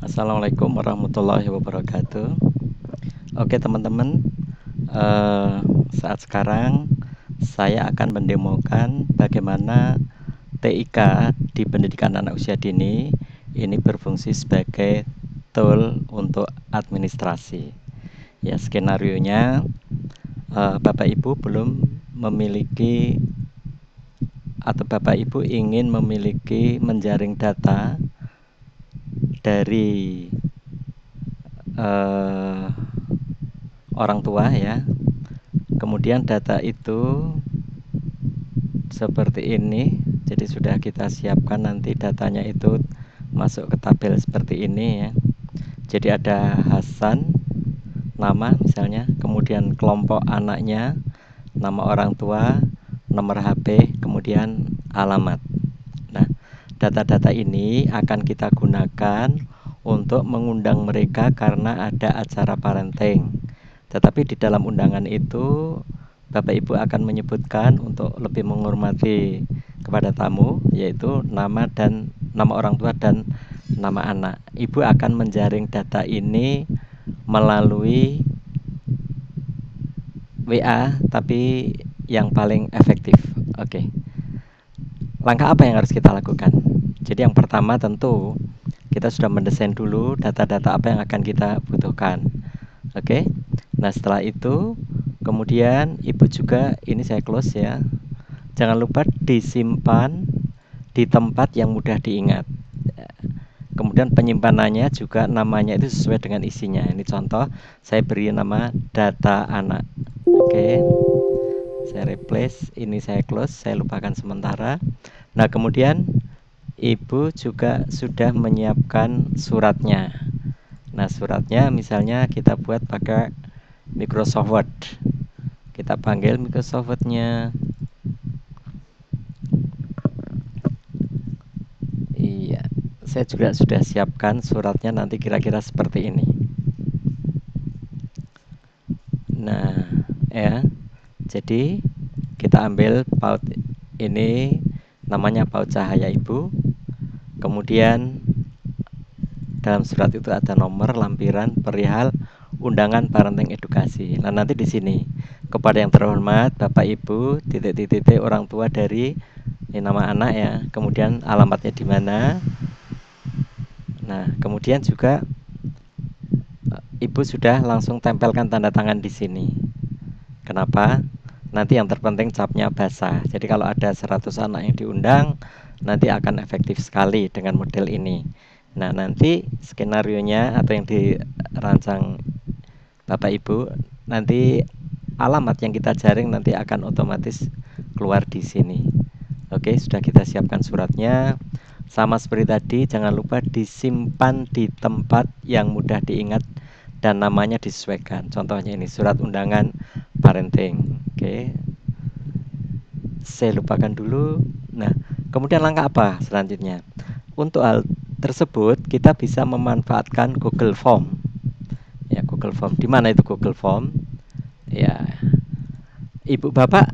Assalamualaikum warahmatullahi wabarakatuh. Oke teman-teman, eh, saat sekarang saya akan mendemokan bagaimana TIK di pendidikan anak usia dini ini berfungsi sebagai tool untuk administrasi. Ya, skenarionya Bapak Ibu belum memiliki atau Bapak Ibu ingin memiliki menjaring data dari eh, orang tua ya. Kemudian data itu seperti ini. Jadi sudah kita siapkan nanti datanya itu masuk ke tabel seperti ini ya. Jadi ada Hasan, nama misalnya, kemudian kelompok anaknya, nama orang tua, nomor HP, kemudian alamat. Nah, data-data ini akan kita gunakan untuk mengundang mereka karena ada acara parenting. Tetapi di dalam undangan itu Bapak Ibu akan menyebutkan untuk lebih menghormati kepada tamu, yaitu nama orang tua dan nama anak. Ibu akan menjaring data ini melalui WA, tapi yang paling efektif. Oke. Langkah apa yang harus kita lakukan? Jadi yang pertama tentu kita sudah mendesain dulu data-data apa yang akan kita butuhkan. Oke. Nah, setelah itu kemudian Ibu juga, ini saya close ya. Jangan lupa disimpan di tempat yang mudah diingat. Kemudian penyimpanannya juga namanya itu sesuai dengan isinya. Ini contoh, saya beri nama data anak. Oke. Saya replace, ini saya close, saya lupakan sementara. Nah, kemudian Ibu juga sudah menyiapkan suratnya. Nah, suratnya misalnya kita buat pakai Microsoft Word. Kita panggil Microsoft Word-nya. Iya, saya juga sudah siapkan suratnya nanti kira-kira seperti ini. Nah, ya. Jadi kita ambil paut ini, namanya paut cahaya Ibu. Kemudian dalam surat itu ada nomor lampiran perihal undangan parenting edukasi. Nah, nanti di sini kepada yang terhormat Bapak Ibu titik-titik orang tua dari ini nama anak ya, kemudian alamatnya di mana. Nah, kemudian juga Ibu sudah langsung tempelkan tanda tangan di sini. Kenapa? Nanti yang terpenting capnya basah. Jadi kalau ada 100 anak yang diundang, nanti akan efektif sekali dengan model ini. Nah, nanti skenarionya atau yang dirancang Bapak Ibu, nanti alamat yang kita jaring nanti akan otomatis keluar di sini. Oke, sudah kita siapkan suratnya. Sama seperti tadi, jangan lupa disimpan di tempat yang mudah diingat dan namanya disesuaikan. Contohnya ini surat undangan parenting. Oke, saya lupakan dulu. Nah, kemudian langkah apa selanjutnya? Untuk hal tersebut kita bisa memanfaatkan Google Form. Ya, Google Form. Di mana itu Google Form? Ya, Ibu Bapak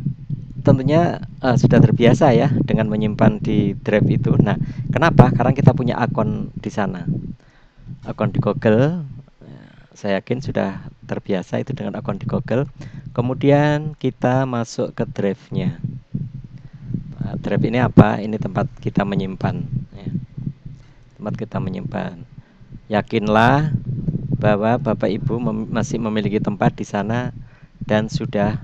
tentunya sudah terbiasa ya dengan menyimpan di drive itu. Nah, kenapa? Karena kita punya akun di sana. Akun di Google. Saya yakin sudah terbiasa itu dengan akun di Google. Kemudian kita masuk ke drive-nya. Drive ini apa? Ini tempat kita menyimpan ya. Tempat kita menyimpan. Yakinlah bahwa Bapak Ibu masih memiliki tempat di sana dan sudah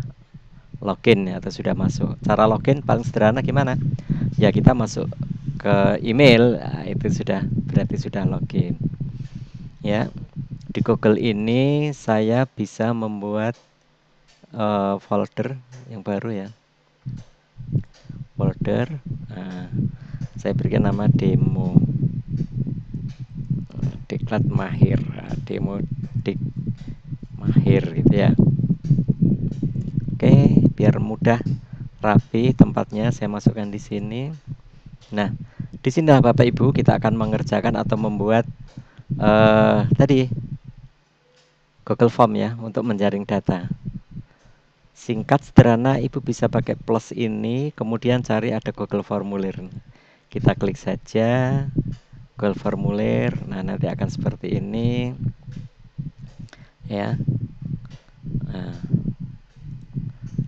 login ya, atau sudah masuk. Cara login paling sederhana gimana? Ya kita masuk ke email, nah, itu sudah berarti sudah login. Ya, di Google ini saya bisa membuat folder yang baru ya. Folder, nah, saya berikan nama demo. Diklat Mahir, nah, demo dik Mahir gitu ya. Oke, biar mudah rapi tempatnya saya masukkan di sini. Nah, di sini Bapak Ibu kita akan mengerjakan atau membuat tadi Google Form ya untuk menjaring data. Singkat sederhana, Ibu bisa pakai plus ini, kemudian cari ada Google Formulir. Kita klik saja Google formulir. Nah, nanti akan seperti ini ya. Nah,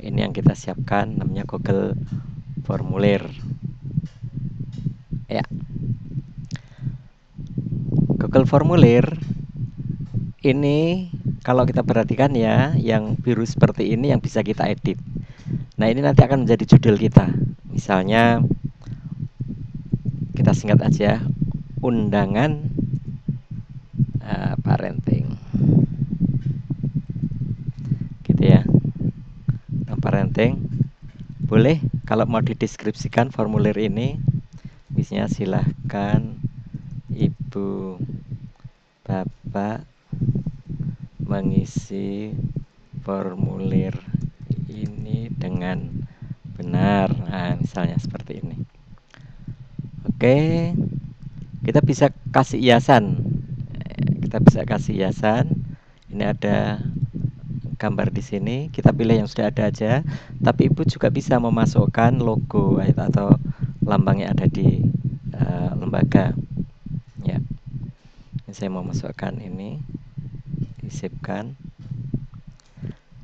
ini yang kita siapkan namanya Google formulir ya. Google formulir ini kalau kita perhatikan ya, yang biru seperti ini yang bisa kita edit. Nah, ini nanti akan menjadi judul kita. Misalnya kita singkat aja, undangan parenting gitu ya. Nah, parenting boleh kalau mau dideskripsikan formulir ini, misalnya silahkan ibu bapak mengisi formulir ini dengan benar. Nah, misalnya seperti ini. Oke, kita bisa kasih hiasan. Kita bisa kasih hiasan. Ini ada gambar di sini. Kita pilih yang sudah ada aja. Tapi ibu juga bisa memasukkan logo atau lambang yang ada di lembaga. Ya, saya mau masukkan ini, disipkan.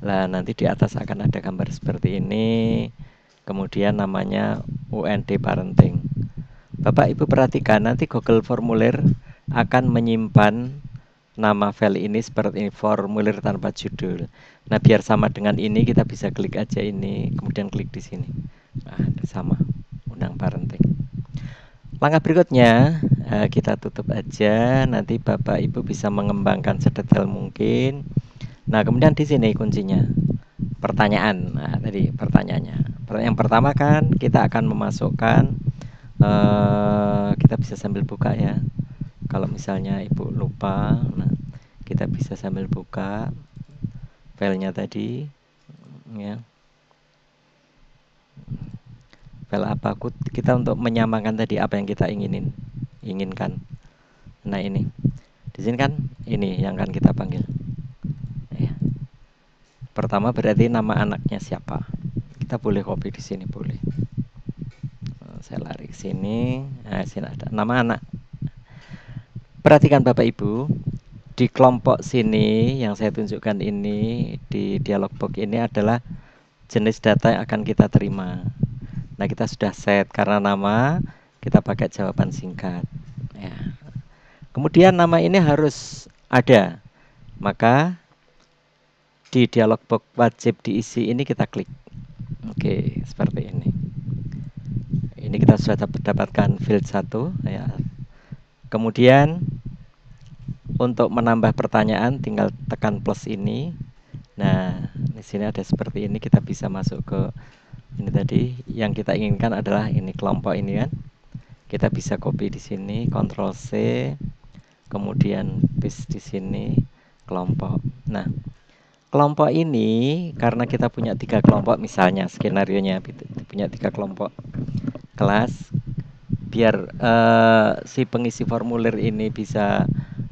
Lah nanti di atas akan ada gambar seperti ini. Kemudian namanya UND Parenting. Bapak Ibu perhatikan, nanti Google Formulir akan menyimpan nama file ini seperti ini, formulir tanpa judul. Nah, biar sama dengan ini, kita bisa klik aja ini, kemudian klik di sini. Nah, sama, undang parenting. Langkah berikutnya, kita tutup aja. Nanti Bapak Ibu bisa mengembangkan sedetail mungkin. Nah, kemudian di sini kuncinya, pertanyaan. Nah, tadi pertanyaannya. Pertanyaan pertama kan kita akan memasukkan, kita bisa sambil buka ya. Kalau misalnya ibu lupa, nah kita bisa sambil buka filenya tadi, ya. File apa? Kita untuk menyamakan tadi apa yang kita inginkan. Nah ini, di sini kan ini yang akan kita panggil. Ya. Pertama berarti nama anaknya siapa. Kita boleh copy di sini boleh. Saya lari ke sini. Nah, sini ada nama anak. Perhatikan Bapak Ibu, di kelompok sini yang saya tunjukkan ini di dialog box ini adalah jenis data yang akan kita terima. Nah, kita sudah set karena nama kita pakai jawaban singkat. Ya. Kemudian nama ini harus ada. Maka di dialog box wajib diisi ini kita klik. Oke, seperti ini. Ini kita sudah dapatkan field 1 ya. Kemudian untuk menambah pertanyaan tinggal tekan plus ini. Nah, di sini ada seperti ini, kita bisa masuk ke ini tadi. Yang kita inginkan adalah ini kelompok ini kan. Kita bisa copy di sini, Ctrl C, kemudian paste di sini kelompok. Nah, kelompok ini karena kita punya 3 kelompok, misalnya skenarionya punya 3 kelompok kelas, biar si pengisi formulir ini bisa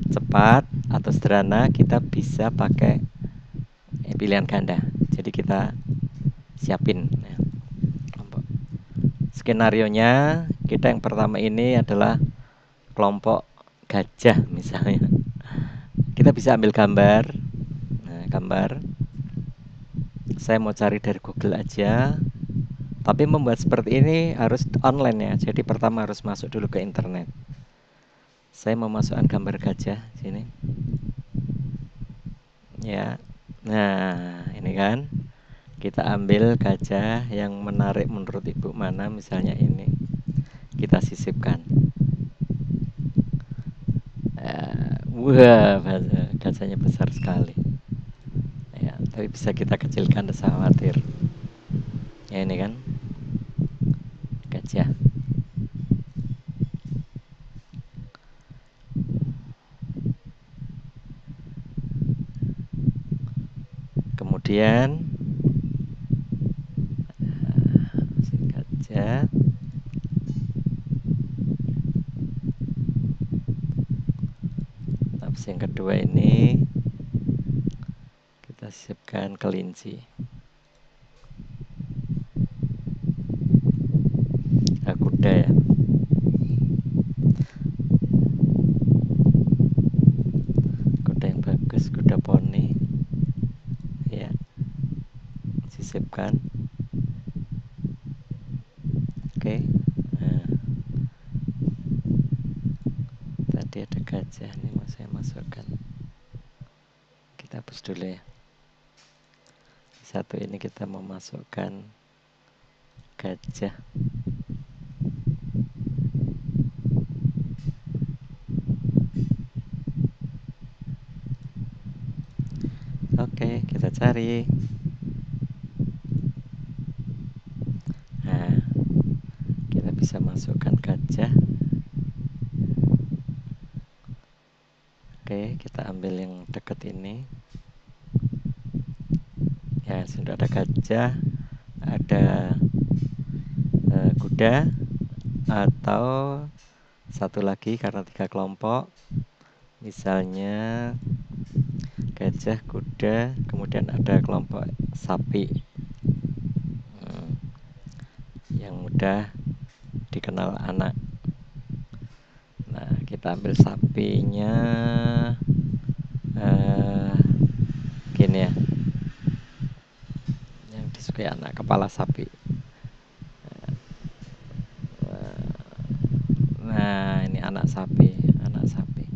cepat atau sederhana, kita bisa pakai pilihan ganda. Jadi kita siapin ya, kelompok. Skenarionya kita yang pertama ini adalah kelompok gajah misalnya. Kita bisa ambil gambar. Nah, gambar. Saya mau cari dari Google aja. Tapi membuat seperti ini harus online ya. Jadi pertama harus masuk dulu ke internet. Saya mau masukkan gambar gajah sini. Ya. Nah, ini kan. Kita ambil gajah yang menarik menurut ibu mana, misalnya ini. Kita sisipkan. Wah, gajahnya besar sekali. Ya, tapi bisa kita kecilkan, tidak usah khawatir. Ya ini kan gajah. Kemudian gajah. Terus yang kedua ini kita siapkan kelinci. Kuda ya. hidupkan. Oke. Nah, tadi ada gajah, ini mau saya masukkan. Kita hapus dulu ya. Satu ini kita mau masukkan gajah. Oke, kita cari. Nah, kita bisa masukkan gajah. Oke, kita ambil yang dekat ini. Ya, sudah ada gajah, ada kuda, atau satu lagi karena 3 kelompok. Misalnya gajah, kuda, kemudian ada kelompok sapi. Yang mudah dikenal anak. Nah, kita ambil sapinya. Gini ya, yang disukai anak, kepala sapi. Nah, ini anak sapi, anak sapi.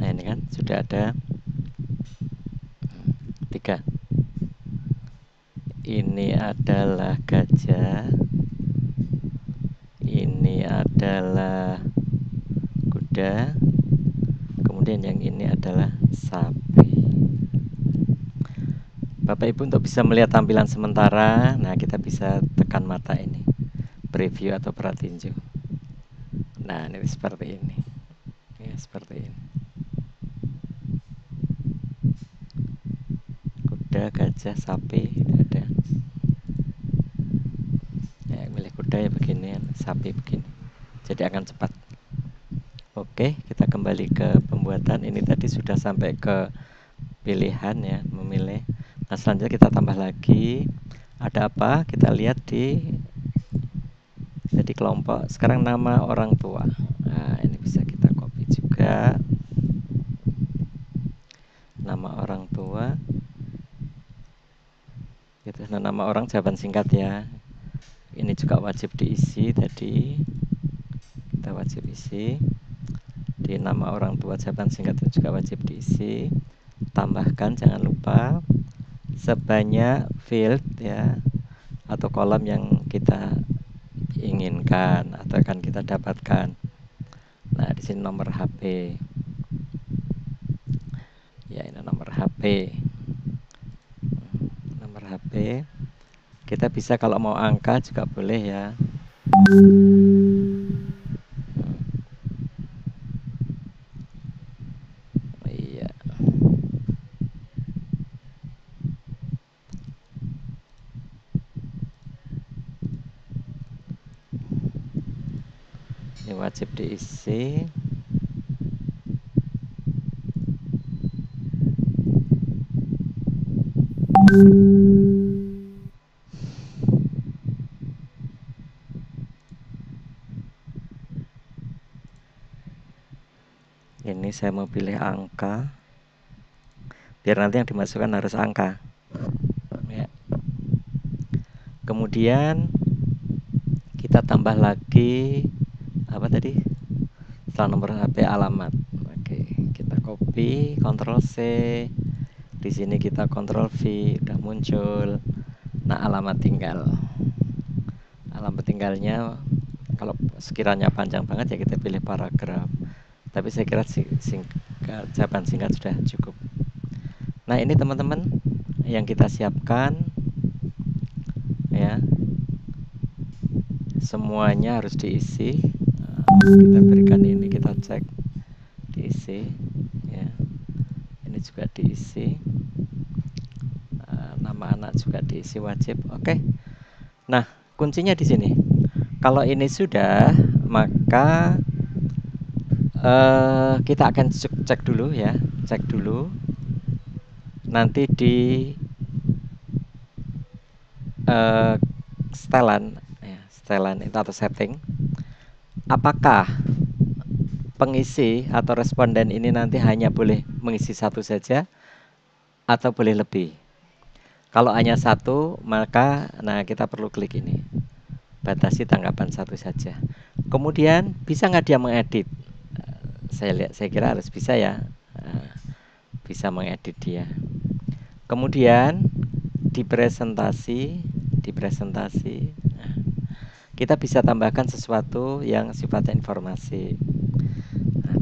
Nah, ini kan sudah ada 3. Ini adalah gajah, ini adalah kuda, kemudian yang ini adalah sapi. Bapak Ibu untuk bisa melihat tampilan sementara, nah kita bisa tekan mata ini, preview atau pratinju. Nah, ini seperti ini. Ya, seperti ini. Kuda, gajah, sapi ada. Ya, milih kuda ya begini, sapi begini. Jadi akan cepat. Oke, kita kembali ke pembuatan. Ini tadi sudah sampai ke pilihan ya, memilih. Nah, selanjutnya kita tambah lagi. Ada apa? Kita lihat di kelompok. Sekarang nama orang tua. Nah, ini bisa kita copy juga. Nama orang tua. Gitu. Nah, nama orang jawaban singkat ya. Ini juga wajib diisi tadi. Kita wajib isi. Di nama orang tua jawaban singkat itu juga wajib diisi. Tambahkan jangan lupa sebanyak field ya atau kolom yang kita inginkan atau akan kita dapatkan. Nah, di sini nomor HP. Ya, ini nomor HP. Nomor HP. Kita bisa kalau mau angka juga boleh ya. Iya. Ini wajib diisi. Ini saya mau pilih angka. Biar nanti yang dimasukkan harus angka. Ya. Kemudian kita tambah lagi apa tadi? Setelah nomor HP alamat. Oke, kita copy, Ctrl C. Di sini kita Ctrl V, udah muncul. Nah, alamat tinggal. Alamat tinggalnya kalau sekiranya panjang banget ya kita pilih paragraf. Tapi saya kira jawaban singkat sudah cukup. Nah, ini teman-teman yang kita siapkan ya. Semuanya harus diisi. Kita berikan ini, kita cek diisi ya. Ini juga diisi. Nama anak juga diisi wajib. Oke. Nah, kuncinya di sini. Kalau ini sudah, maka kita akan cek dulu ya, cek dulu. Nanti di setelan, ya, setelan itu atau setting. Apakah pengisi atau responden ini nanti hanya boleh mengisi satu saja atau boleh lebih? Kalau hanya satu, maka kita perlu klik ini. Batasi tanggapan satu saja. Kemudian bisa nggak dia mengedit? Saya kira harus bisa ya. Bisa mengedit dia. Kemudian di presentasi, kita bisa tambahkan sesuatu yang sifatnya informasi.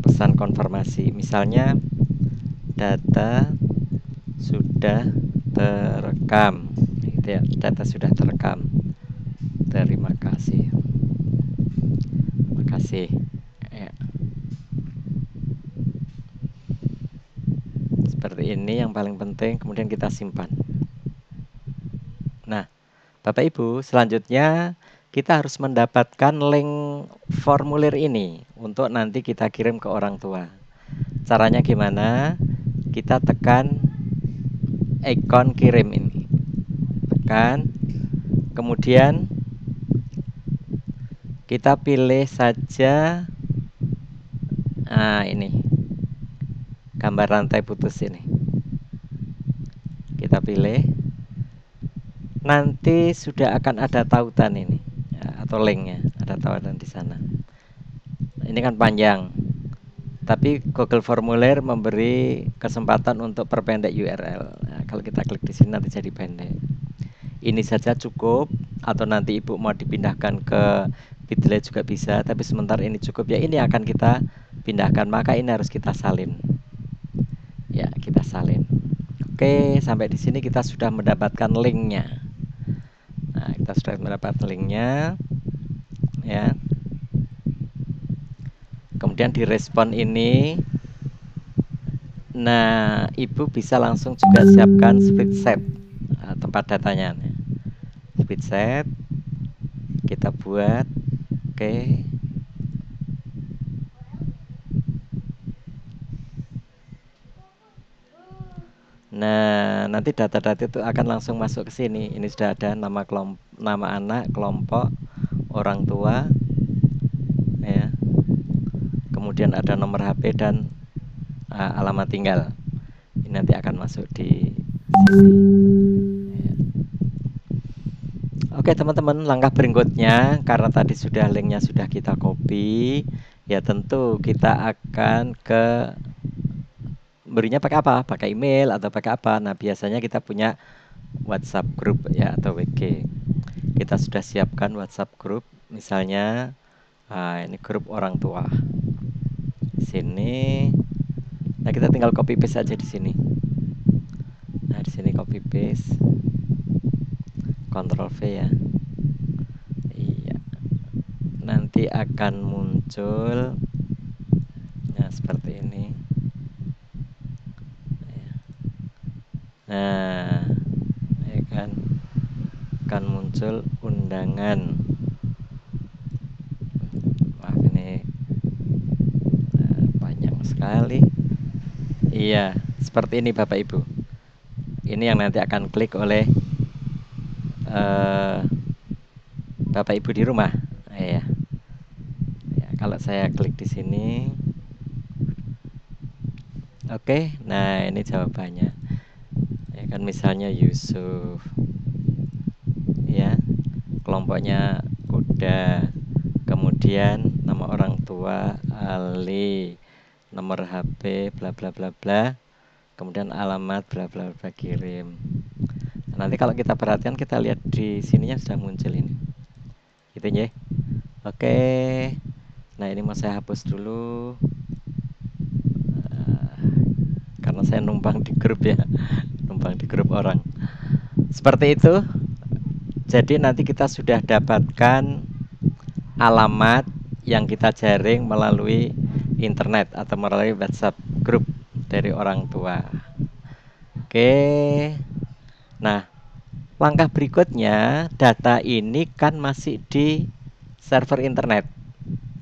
Pesan konfirmasi, misalnya data sudah terekam, gitu ya. Data sudah terekam. Terima kasih. Makasih. Ya. Seperti ini yang paling penting, kemudian kita simpan. Nah, Bapak Ibu, selanjutnya kita harus mendapatkan link formulir ini untuk nanti kita kirim ke orang tua. Caranya gimana? Kita tekan ikon kirim ini. Tekan. Kemudian kita pilih saja ini gambar rantai putus ini. Kita pilih. Nanti sudah akan ada tautan ini ya, atau linknya, ada tautan di sana. Ini kan panjang, tapi Google Formulir memberi kesempatan untuk perpendek URL. Nah, kalau kita klik di sini nanti jadi pendek. Ini saja cukup, atau nanti ibu mau dipindahkan ke Bitly juga bisa, tapi sementara ini cukup ya. Ini akan kita pindahkan, maka ini harus kita salin. Ya, kita salin. Oke, sampai di sini kita sudah mendapatkan linknya. Nah, kita sudah mendapat linknya, ya. Kemudian direspon ini. Nah, ibu bisa langsung juga siapkan spreadsheet tempat datanya. Spreadsheet kita buat, oke. Nah, nanti data-data itu akan langsung masuk ke sini. Ini sudah ada nama anak, kelompok, orang tua, ya. Kemudian ada nomor HP dan alamat tinggal. Ini nanti akan masuk di sini. Ya. Oke teman-teman, langkah berikutnya karena tadi sudah linknya sudah kita copy, ya tentu kita akan ke berinya pakai apa? Pakai email atau pakai apa? Nah, biasanya kita punya WhatsApp group ya atau WG. Kita sudah siapkan WhatsApp group, misalnya ini grup orang tua. Di sini. Nah, kita tinggal copy paste aja di sini. Nah, di sini copy paste. Ctrl V ya. Iya. Nanti akan muncul seperti ini. Nah, ya kan akan muncul undangan. Maaf ini panjang sekali. Iya, seperti ini Bapak Ibu. Ini yang nanti akan klik oleh Bapak Ibu di rumah. Ya, kalau saya klik di sini. Oke, nah ini jawabannya. Ya kan misalnya Yusuf. Ya. Kelompoknya kuda. Kemudian nama orang tua Ali, nomor HP bla bla bla bla. Kemudian alamat bla bla bla kirim. Nanti kalau kita perhatikan, kita lihat di sininya sudah muncul ini. Gitu ya. Oke. Nah, ini mau saya hapus dulu. Karena saya numpang di grup ya. Numpang di grup orang. Seperti itu. Jadi nanti kita sudah dapatkan alamat yang kita jaring melalui internet atau melalui WhatsApp grup dari orang tua. Oke. Nah, langkah berikutnya, data ini kan masih di server internet.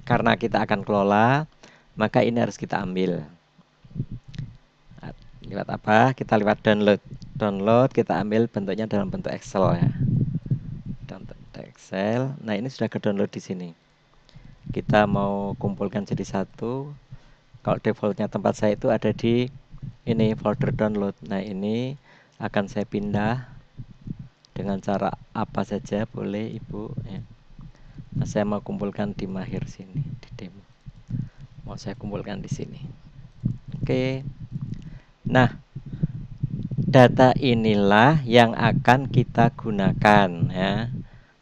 Karena kita akan kelola, maka ini harus kita ambil. Lewat apa? Kita lewat download. Download kita ambil bentuknya dalam bentuk Excel ya. Bentuk Excel. Nah, ini sudah ke download di sini. Kita mau kumpulkan jadi satu. Kalau defaultnya tempat saya itu ada di ini folder download. Nah, ini akan saya pindah dengan cara apa saja boleh Ibu ya. Nah, saya mau kumpulkan di Mahir sini, di demo. Mau saya kumpulkan di sini. Oke. Nah, data inilah yang akan kita gunakan ya.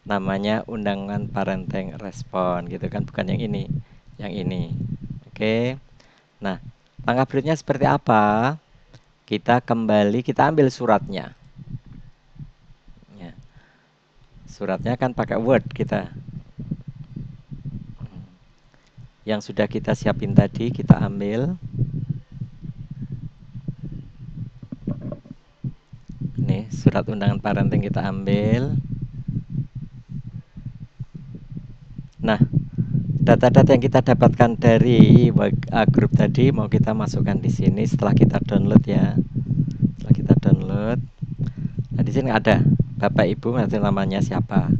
Namanya undangan parenting respon gitu kan, bukan yang ini. Yang ini. Oke. Nah, langkah berikutnya seperti apa? Kita kembali, kita ambil suratnya. Ya. Suratnya kan pakai Word kita. Yang sudah kita siapin tadi, kita ambil. Nih, surat undangan parenting kita ambil. Nah, data-data yang kita dapatkan dari grup tadi mau kita masukkan di sini setelah kita download ya. Setelah kita download. Nah, di sini ada Bapak Ibu, nanti namanya siapa.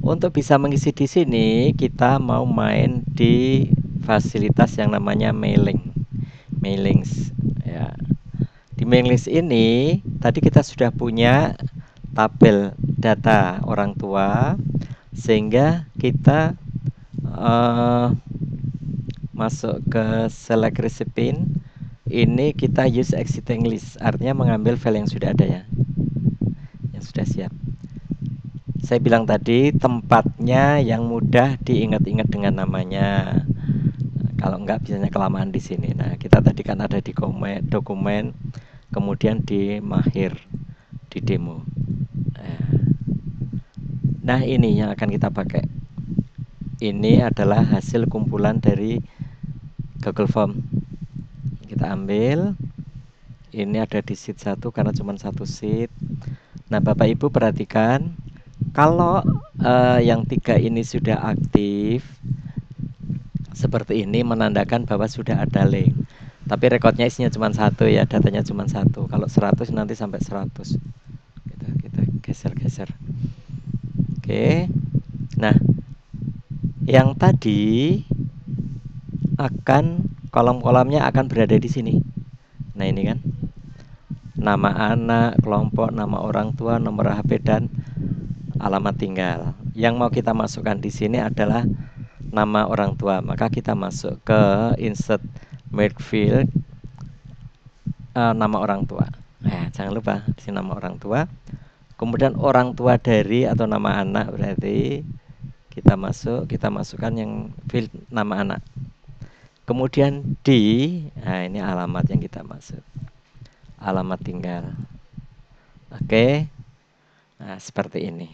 Untuk bisa mengisi di sini, kita mau main di fasilitas yang namanya mailing. Mailings ya. Di mailing list ini tadi kita sudah punya tabel data orang tua, sehingga kita masuk ke select recipient. Ini kita use existing list, artinya mengambil file yang sudah ada ya, yang sudah siap. Saya bilang tadi tempatnya yang mudah diingat-ingat dengan namanya. Kalau enggak biasanya kelamaan di sini. Nah, kita tadi kan ada di dokumen, kemudian di Mahir, di demo. Nah, ini yang akan kita pakai. Ini adalah hasil kumpulan dari Google Form. Kita ambil. Ini ada di sheet 1 karena cuma satu sheet. Nah, Bapak Ibu perhatikan, kalau yang 3 ini sudah aktif, seperti ini menandakan bahwa sudah ada link. Tapi rekodnya isinya cuma satu ya, datanya cuma satu. Kalau 100 nanti sampai 100. Kita geser-geser. Oke. Nah, yang tadi akan kolom-kolomnya akan berada di sini. Nah, ini kan nama anak, kelompok, nama orang tua, nomor HP dan alamat tinggal. Yang mau kita masukkan di sini adalah nama orang tua, maka kita masuk ke insert merge field, nama orang tua. Nah, jangan lupa di sini nama orang tua. Kemudian orang tua dari atau nama anak, berarti kita masukkan yang field nama anak. Kemudian di, nah ini alamat yang kita masuk, alamat tinggal. Oke. Nah, seperti ini.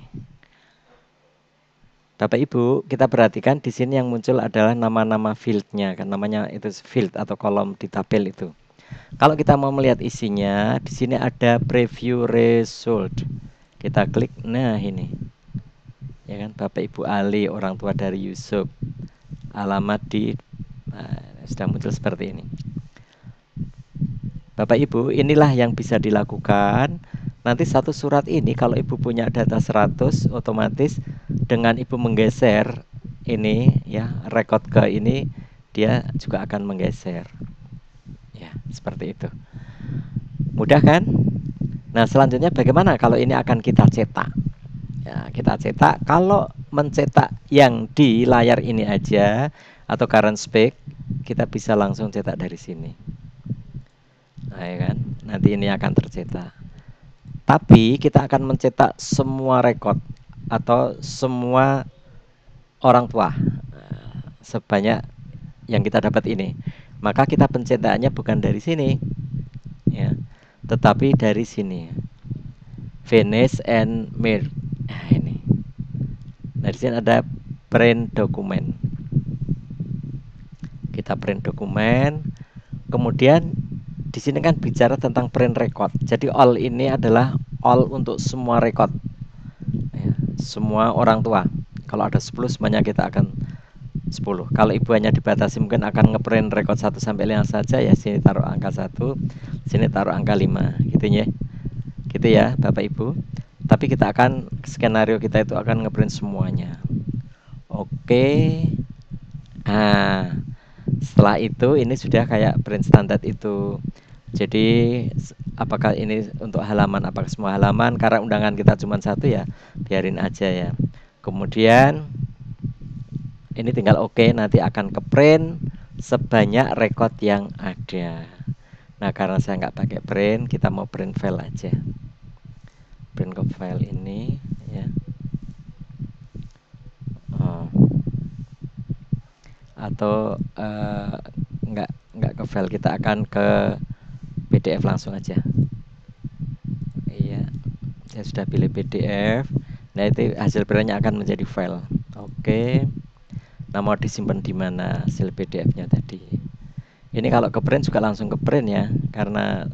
Bapak Ibu, kita perhatikan di sini yang muncul adalah nama-nama fieldnya, kan namanya itu field atau kolom di tabel itu. Kalau kita mau melihat isinya, di sini ada preview result. Kita klik, nah ini, ya kan, Bapak Ibu Ali, orang tua dari Yusuf, alamat di, nah, sudah muncul seperti ini. Bapak Ibu, inilah yang bisa dilakukan. Nanti satu surat ini kalau Ibu punya data 100, otomatis dengan Ibu menggeser ini ya, record ke ini, dia juga akan menggeser. Ya, seperti itu. Mudah kan? Nah, selanjutnya bagaimana kalau ini akan kita cetak? Ya, kita cetak. Kalau mencetak yang di layar ini aja atau current spec, kita bisa langsung cetak dari sini. Nah, ya kan? Nanti ini akan tercetak. Tapi kita akan mencetak semua rekod atau semua orang tua sebanyak yang kita dapat ini. Maka kita pencetakannya bukan dari sini, ya, tetapi dari sini. Finish and merge. Nah, ini. Nah, di sini ada print dokumen. Kita print dokumen. Kemudian di sini kan bicara tentang print record. Jadi all ini adalah all untuk semua record, ya, semua orang tua. Kalau ada 10 semuanya kita akan 10. Kalau ibu hanya dibatasi mungkin akan ngeprint rekod 1 sampai 5 saja, ya sini taruh angka 1, sini taruh angka 5 gitu ya. Gitu ya Bapak Ibu. Tapi kita akan, skenario kita itu akan ngeprint semuanya. Oke. Nah, setelah itu ini sudah kayak print standar itu. Jadi apakah ini untuk halaman, apakah semua halaman? Karena undangan kita cuma satu ya, biarin aja ya. Kemudian ini tinggal oke, nanti akan ke print sebanyak rekod yang ada. Nah, karena saya nggak pakai print, kita mau print file aja. Print ke file ini ya. Oh. Atau nggak ke file, kita akan ke PDF langsung aja. Iya, saya sudah pilih PDF. Nah, itu hasil printnya akan menjadi file. Oke. Nah, mau disimpan di mana hasil PDF-nya tadi? Ini kalau ke print juga langsung ke print ya, karena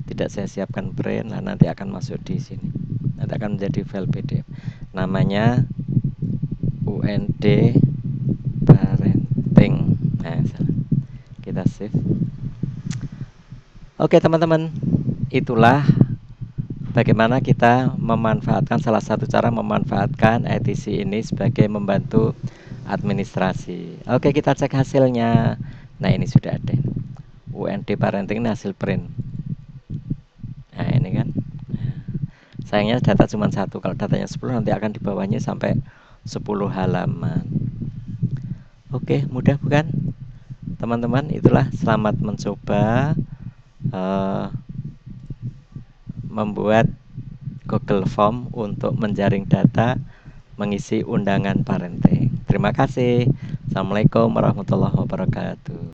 tidak saya siapkan print. Nah, nanti akan masuk di sini. Nanti akan menjadi file PDF. Namanya UND parenting. Nah, kita save. Oke teman-teman, itulah bagaimana kita memanfaatkan, salah satu cara memanfaatkan ITC ini sebagai membantu administrasi. Oke, kita cek hasilnya. Nah, ini sudah ada. UND parenting ini hasil print. Nah, ini kan. Sayangnya data cuma satu. Kalau datanya 10 nanti akan di bawahnya sampai 10 halaman. Oke, mudah bukan? Teman-teman, itulah, selamat mencoba membuat Google Form untuk menjaring data mengisi undangan parenting. Terima kasih. Assalamualaikum warahmatullahi wabarakatuh.